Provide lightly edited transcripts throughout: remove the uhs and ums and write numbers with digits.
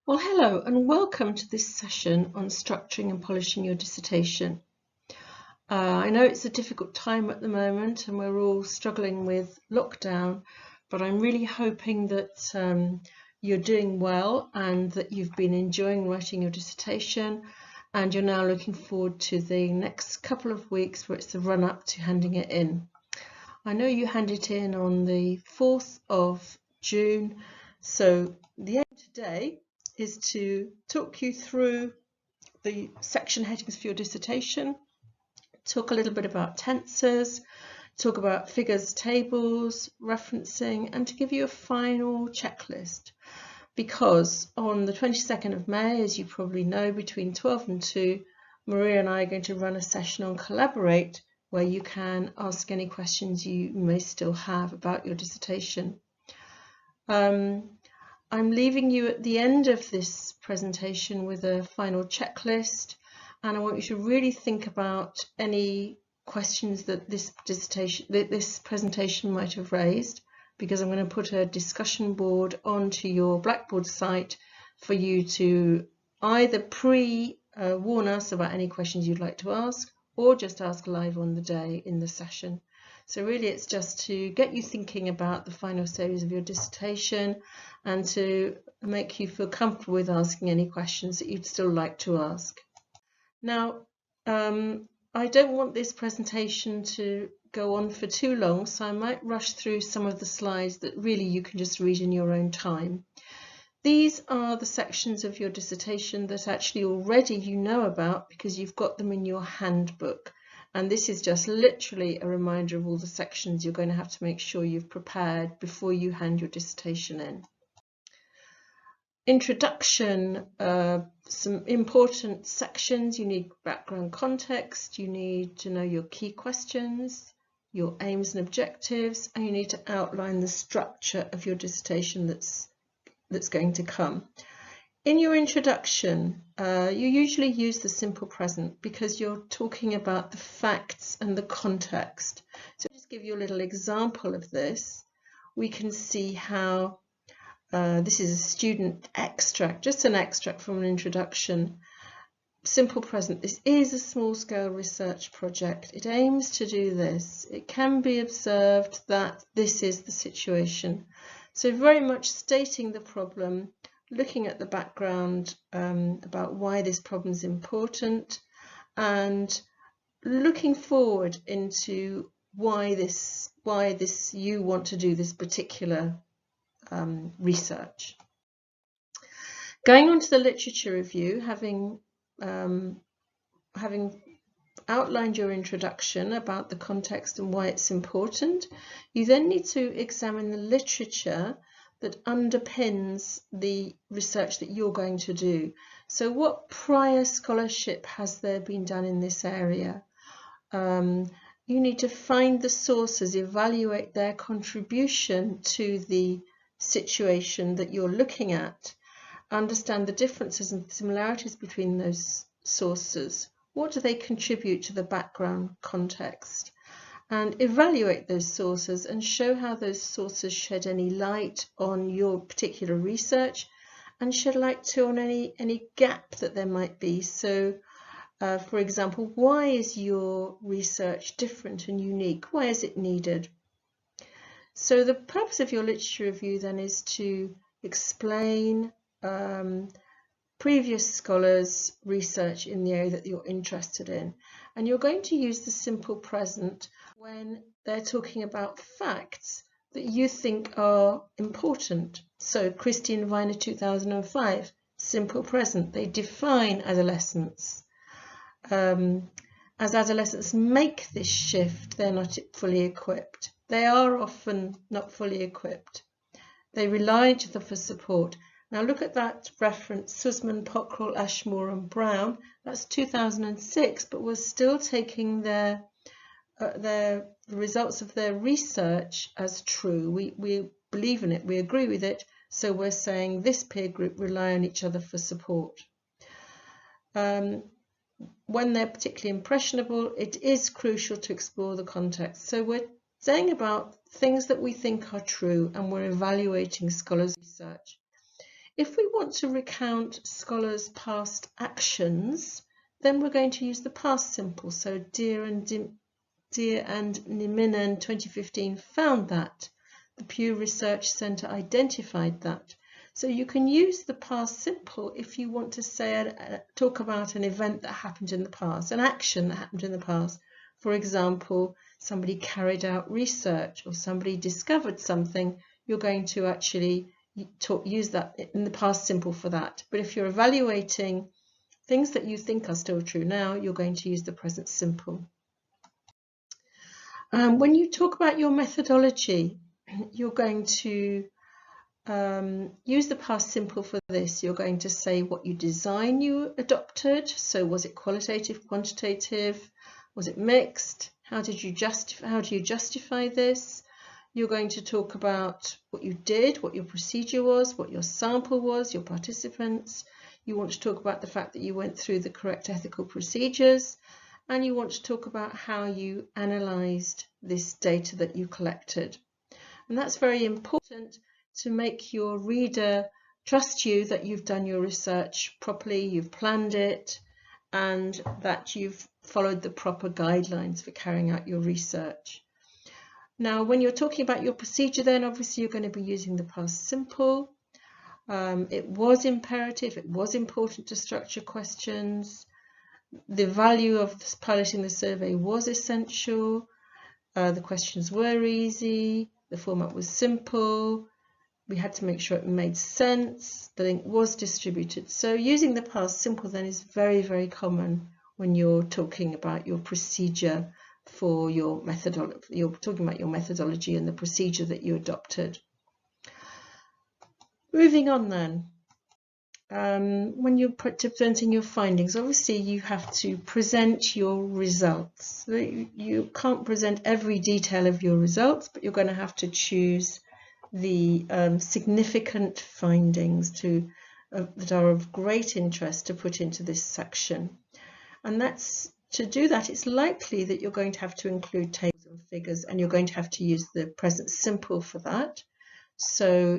Well, hello and welcome to this session on structuring and polishing your dissertation. I know it's a difficult time at the moment and we're all struggling with lockdown, but I'm really hoping that you're doing well and that you've been enjoying writing your dissertation and you're now looking forward to the next couple of weeks where it's the run-up to handing it in. I know you hand it in on the 4th of June, so the aim today is to talk you through the section headings for your dissertation, talk a little bit about tenses, talk about figures, tables, referencing, and to give you a final checklist. Because on the 22nd of May, as you probably know, between 12 and 2, Maria and I are going to run a session on Collaborate, where you can ask any questions you may still have about your dissertation. I'm leaving you at the end of this presentation with a final checklist, and I want you to really think about any questions that this presentation might have raised, because I'm going to put a discussion board onto your Blackboard site for you to either pre-warn us about any questions you'd like to ask, or just ask live on the day in the session. So really it's just to get you thinking about the final stages of your dissertation and to make you feel comfortable with asking any questions that you'd still like to ask. Now, I don't want this presentation to go on for too long, so I might rush through some of the slides that really you can just read in your own time. These are the sections of your dissertation that actually already you know about because you've got them in your handbook. And this is just literally a reminder of all the sections you're going to have to make sure you've prepared before you hand your dissertation in. Introduction, some important sections. You need background context, you need to know your key questions, your aims and objectives, and you need to outline the structure of your dissertation that's going to come. In your introduction, you usually use the simple present because you're talking about the facts and the context. So I'll just give you a little example of this. We can see how this is a student extract, just an extract from an introduction. Simple present. This is a small-scale research project. It aims to do this. It can be observed that this is the situation. So very much stating the problem, looking at the background about why this problem is important, and looking forward into why you want to do this particular research. Going on to the literature review, having outlined your introduction about the context and why it's important, you then need to examine the literature that underpins the research that you're going to do. So what prior scholarship has there been done in this area? You need to find the sources, evaluate their contribution to the situation that you're looking at, understand the differences and similarities between those sources. What do they contribute to the background context? And evaluate those sources and show how those sources shed any light on your particular research and shed light too on any gap that there might be. So, for example, why is your research different and unique? Why is it needed? So the purpose of your literature review then is to explain previous scholars' research in the area that you're interested in. And you're going to use the simple present when they're talking about facts that you think are important. So Christine Viner 2005, simple present, they define adolescence. As adolescents make this shift, they're not fully equipped. They are often not fully equipped. They rely on each other for support. Now look at that reference, Sussman, Pockrell, Ashmore and Brown. That's 2006, but we're still taking the results of their research as true. We believe in it, we agree with it, so we're saying this peer group rely on each other for support. When they're particularly impressionable, it is crucial to explore the context. So we're saying about things that we think are true and we're evaluating scholars' research. If we want to recount scholars' past actions, then we're going to use the past simple. So Deer and Niminen 2015 found that. The Pew Research Centre identified that. So you can use the past simple if you want to say, talk about an event that happened in the past, an action that happened in the past. For example, somebody carried out research or somebody discovered something, you're going to actually use that in the past simple for that. But if you're evaluating things that you think are still true now, you're going to use the present simple. When you talk about your methodology, you're going to use the past simple for this. You're going to say what design you adopted. So was it qualitative, quantitative? Was it mixed? How do you justify this? You're going to talk about what you did, what your procedure was, what your sample was, your participants. You want to talk about the fact that you went through the correct ethical procedures, and you want to talk about how you analysed this data that you collected. And that's very important to make your reader trust you that you've done your research properly, you've planned it, and that you've followed the proper guidelines for carrying out your research. Now, when you're talking about your procedure, then obviously you're going to be using the past simple. It was imperative, it was important to structure questions. The value of piloting the survey was essential. The questions were easy. The format was simple. We had to make sure it made sense. The link was distributed. So using the past simple then is very, very common when you're talking about your procedure for your methodology. You're talking about your methodology and the procedure that you adopted. Moving on then. When you're presenting your findings, obviously you have to present your results. You can't present every detail of your results, but you're going to have to choose the significant findings that are of great interest to put into this section. And to do that, it's likely that you're going to have to include tables and figures, and you're going to have to use the present simple for that. So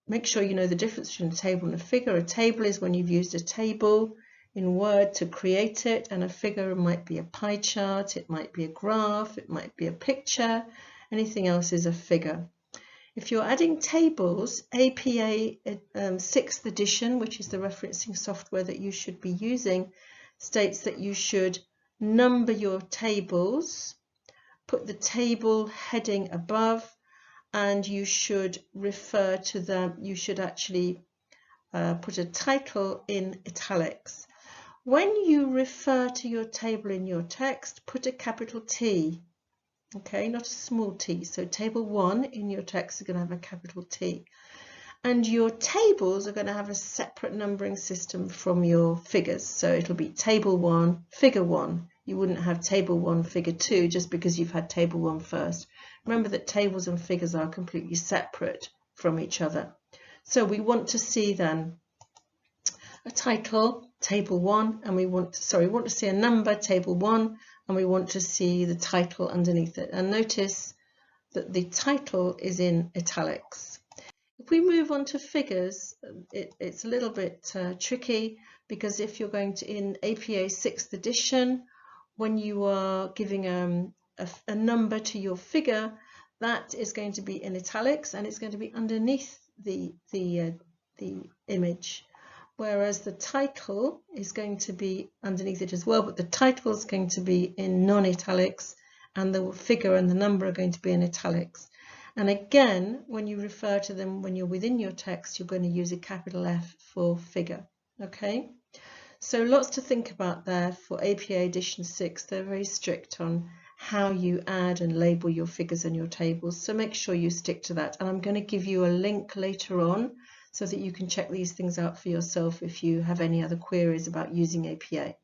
make sure you know the difference between a table and a figure. A table is when you've used a table in Word to create it, and a figure might be a pie chart, it might be a graph, it might be a picture. Anything else is a figure. If you're adding tables, APA 6th edition, which is the referencing software that you should be using, states that you should number your tables, put the table heading above, and you should refer to them. You should actually put a title in italics. When you refer to your table in your text, put a capital T, okay, not a small t. So table 1 in your text is going to have a capital T. And your tables are going to have a separate numbering system from your figures. So it'll be table 1, figure 1. You wouldn't have table 1, figure 2 just because you've had table 1 first. Remember that tables and figures are completely separate from each other. So we want to see then a title, table 1, and we want to see a number, table 1, and we want to see the title underneath it. And notice that the title is in italics. If we move on to figures, it's a little bit tricky, because if you're going to, in APA 6th edition, when you are giving a number to your figure, that is going to be in italics and it's going to be underneath the image, whereas the title is going to be underneath it as well, but the title is going to be in non-italics and the figure and the number are going to be in italics. And again, when you refer to them when you're within your text, you're going to use a capital F for figure. Okay, so lots to think about there for APA edition 6. They're very strict on how you add and label your figures and your tables, so make sure you stick to that. And I'm going to give you a link later on so that you can check these things out for yourself if you have any other queries about using APA.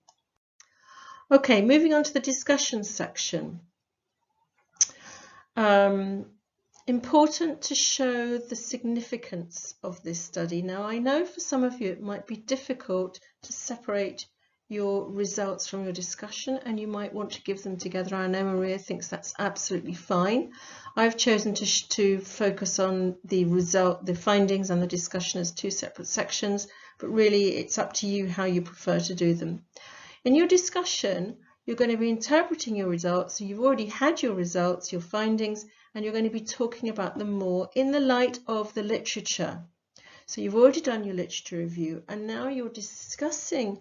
Okay, moving on to the discussion section. Important to show the significance of this study. Now, I know for some of you it might be difficult to separate your results from your discussion, and you might want to give them together. I know Maria thinks that's absolutely fine. I've chosen to focus on the findings and the discussion as two separate sections, but really it's up to you how you prefer to do them. In your discussion, you're going to be interpreting your results. So you've already had your results, your findings, and you're going to be talking about them more in the light of the literature. So you've already done your literature review, and now you're discussing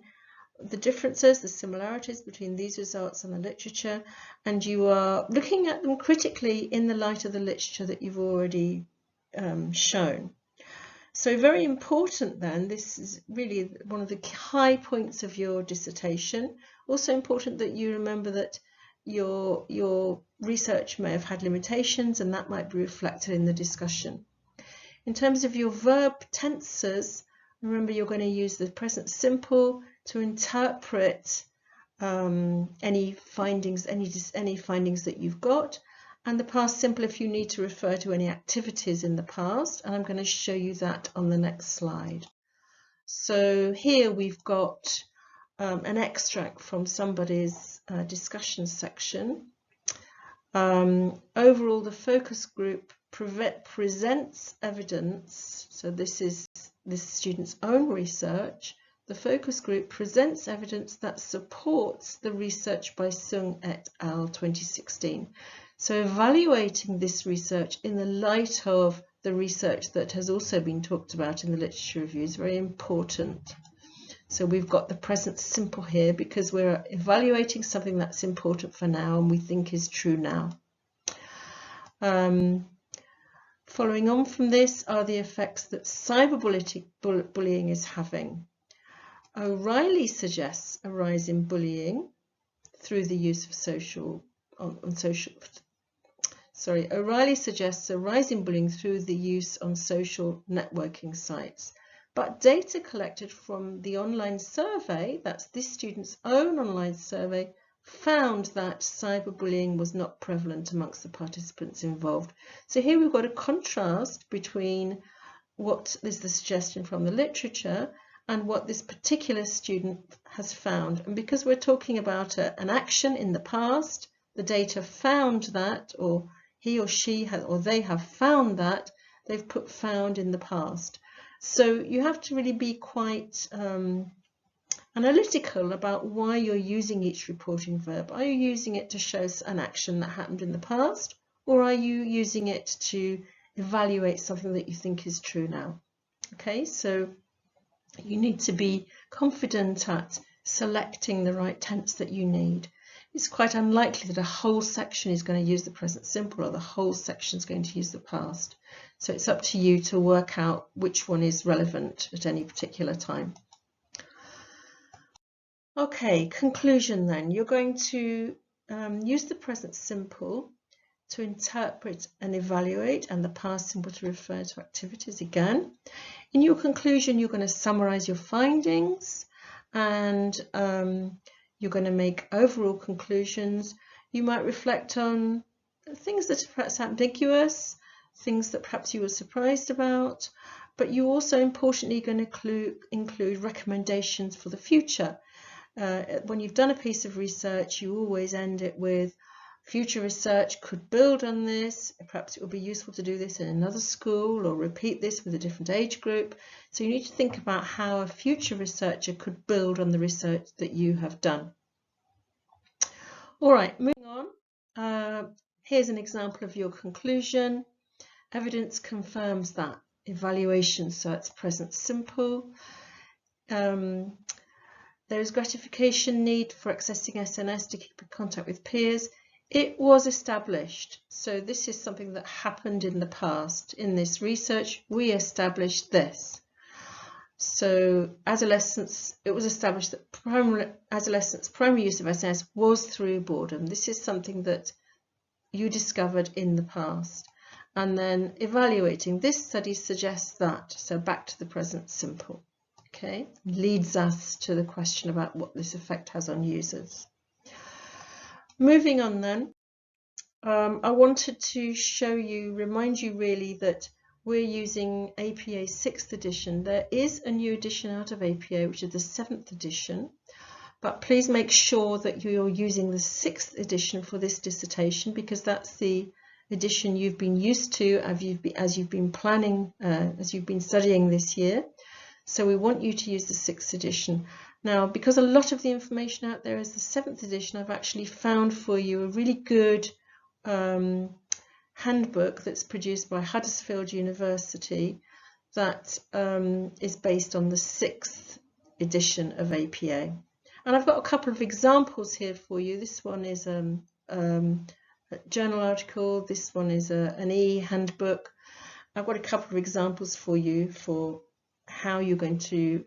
the differences, the similarities between these results and the literature, and you are looking at them critically in the light of the literature that you've already shown. So very important then, this is really one of the high points of your dissertation. Also important that you remember that your research may have had limitations, and that might be reflected in the discussion. In terms of your verb tenses, remember you're going to use the present simple to interpret any findings that you've got, and the past simple if you need to refer to any activities in the past, and I'm going to show you that on the next slide. So here we've got an extract from somebody's discussion section. Overall, the focus group presents evidence, so this is this student's own research. The focus group presents evidence that supports the research by Sung et al. 2016. So evaluating this research in the light of the research that has also been talked about in the literature review is very important. So we've got the present simple here because we're evaluating something that's important for now and we think is true now. Following on from this are the effects that cyberbullying is having. O'Reilly suggests a rise in bullying through the use of O'Reilly suggests a rise in bullying through the use on social networking sites. But data collected from the online survey, that's this student's own online survey, found that cyberbullying was not prevalent amongst the participants involved. So here we've got a contrast between what is the suggestion from the literature and what this particular student has found. And because we're talking about an action in the past, the data found that, or he or she has, or they have found that, they've put found in the past. So you have to really be quite analytical about why you're using each reporting verb. Are you using it to show an action that happened in the past, or are you using it to evaluate something that you think is true now? Okay, so you need to be confident at selecting the right tense that you need. It's quite unlikely that a whole section is going to use the present simple or the whole section is going to use the past. So it's up to you to work out which one is relevant at any particular time. Okay, conclusion then. You're going to use the present simple to interpret and evaluate, and the past simple to refer to activities again. In your conclusion, you're going to summarize your findings, and you're going to make overall conclusions. You might reflect on things that are perhaps ambiguous, things that perhaps you were surprised about, but you're also importantly going to include recommendations for the future. When you've done a piece of research, you always end it with future research could build on this. Perhaps it would be useful to do this in another school or repeat this with a different age group. So you need to think about how a future researcher could build on the research that you have done. All right, moving on. Here's an example of your conclusion. Evidence confirms that. Evaluation, so it's present simple. There is gratification need for accessing SNS to keep in contact with peers. It was established. So this is something that happened in the past. In this research, we established this. So adolescents, it was established that adolescents' primary use of SNS was through boredom. This is something that you discovered in the past. And then evaluating this study suggests that. So back to the present simple. Okay, leads us to the question about what this effect has on users. Moving on then, I wanted to remind you really that we're using APA 6th edition. There is a new edition out of APA, which is the 7th edition. but please make sure that you're using the 6th edition for this dissertation, because that's the edition you've been used to as you've been planning, as you've been studying this year. So we want you to use the 6th edition. Now, because a lot of the information out there is the 7th edition, I've actually found for you a really good handbook that's produced by Huddersfield University that is based on the 6th edition of APA. And I've got a couple of examples here for you. This one is a journal article. This one is an e-handbook. I've got a couple of examples for you for how you're going to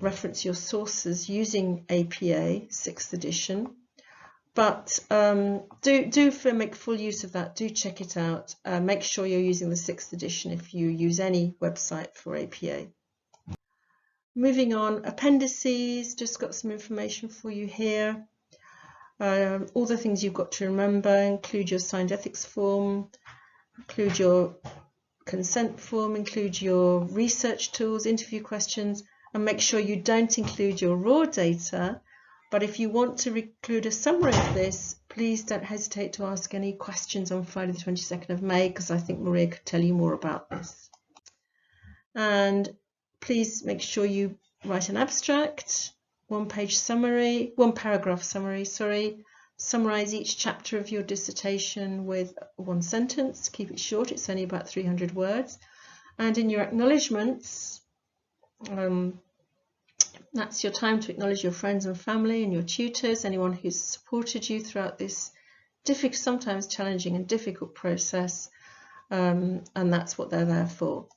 reference your sources using APA 6th edition. But do make full use of that. Do check it out. Make sure you're using the 6th edition if you use any website for APA. Moving on, appendices, just got some information for you here. All the things you've got to remember: include your signed ethics form, include your consent form, include your research tools, interview questions, and make sure you don't include your raw data. But if you want to include a summary of this, please don't hesitate to ask any questions on Friday the 22nd of May, because I think Maria could tell you more about this. And please make sure you write an abstract, one paragraph summary, summarize each chapter of your dissertation with one sentence. Keep it short, it's only about 300 words. And in your acknowledgements, that's your time to acknowledge your friends and family and your tutors, anyone who's supported you throughout this difficult, sometimes challenging and difficult process, and that's what they're there for.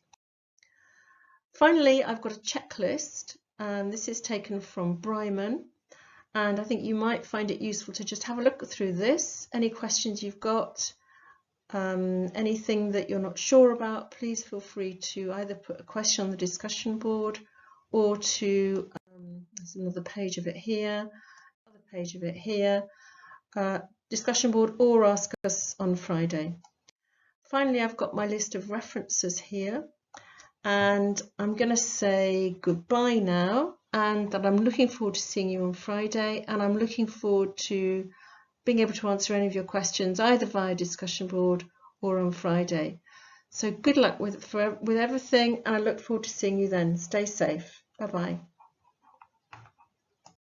Finally, I've got a checklist, and this is taken from Bryman, and I think you might find it useful to just have a look through this. Any questions you've got, anything that you're not sure about, please feel free to either put a question on the discussion board or to, there's another page of it here, another page of it here, discussion board, or ask us on Friday. Finally, I've got my list of references here, and I'm going to say goodbye now, and that I'm looking forward to seeing you on Friday, and I'm looking forward to being able to answer any of your questions either via discussion board or on Friday. So good luck with everything, and I look forward to seeing you then. Stay safe. Bye-bye.